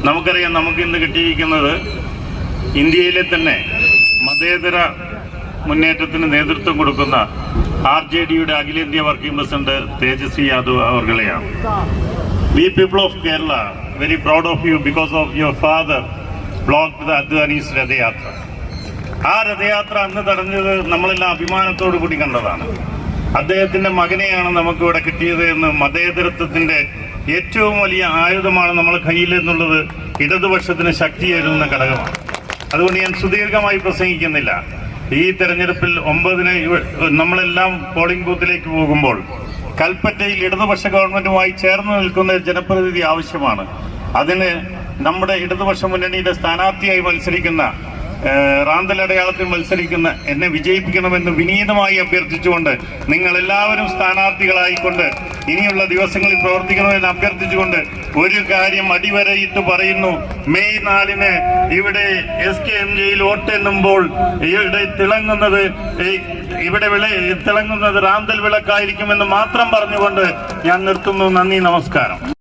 നമുക്കറിയാം, നമുക്ക് ഇന്ന് കിട്ടിയിരിക്കുന്നത് ഇന്ത്യയിലെ തന്നെ മതേതര മുന്നേറ്റത്തിന് നേതൃത്വം കൊടുക്കുന്ന RJDയുടെ അഖിലേന്ത്യാ വർക്കിംഗ് പ്രസിഡന്റ് തേജസ്വി യാദവ് അവർകളെയാണ്. We people of Kerala very proud of you because of your father blocked the Advani's രഥയാത്ര. ആ രഥയാത്ര അന്ന് തടഞ്ഞത് നമ്മളെല്ലാം അഭിമാനത്തോടു കൂടി കണ്ടതാണ്. അദ്ദേഹത്തിന്റെ മകനെയാണ് നമുക്ക് ഇവിടെ കിട്ടിയത് എന്ന് മതേതരത്വത്തിന്റെ ഏറ്റവും വലിയ ആയുധമാണ് നമ്മൾ കയ്യിൽ എന്നുള്ളത് ഇടതുപക്ഷത്തിന് ശക്തിയേറുന്ന ഘടകമാണ്. അതുകൊണ്ട് ഞാൻ സുദീർഘമായി പ്രസംഗിക്കുന്നില്ല. ഈ തെരഞ്ഞെടുപ്പിൽ 9-ന് നമ്മളെല്ലാം പോളിംഗ് ബൂത്തിലേക്ക് പോകുമ്പോൾ കൽപ്പറ്റയിൽ ഇടതുപക്ഷ ഗവൺമെന്റുമായി ചേർന്ന് നിൽക്കുന്ന ജനപ്രതിനിധി ആവശ്യമാണ്. അതിന് നമ്മുടെ ഇടതുപക്ഷ മുന്നണിയുടെ സ്ഥാനാർത്ഥിയായി മത്സരിക്കുന്ന റാന്തൽ അടയാളത്തിൽ മത്സരിക്കുന്ന എന്നെ വിജയിപ്പിക്കണമെന്ന് വിനീതമായി അഭ്യർത്ഥിച്ചുകൊണ്ട്, നിങ്ങൾ എല്ലാവരും സ്ഥാനാർത്ഥികളായിക്കൊണ്ട് ഇനിയുള്ള ദിവസങ്ങളിൽ പ്രവർത്തിക്കണമെന്ന് അഭ്യർത്ഥിച്ചുകൊണ്ട് ഒരു കാര്യം അടിവരയിട്ട് പറയുന്നു. മെയ് 4-ന് ഇവിടെ SKMJയിൽ വോട്ടെണ്ണുമ്പോൾ ഇവിടെ തിളങ്ങുന്നത് റാന്തൽ വിളക്കായിരിക്കുമെന്ന് മാത്രം പറഞ്ഞുകൊണ്ട് ഞാൻ നിർത്തുന്നു. നന്ദി, നമസ്കാരം.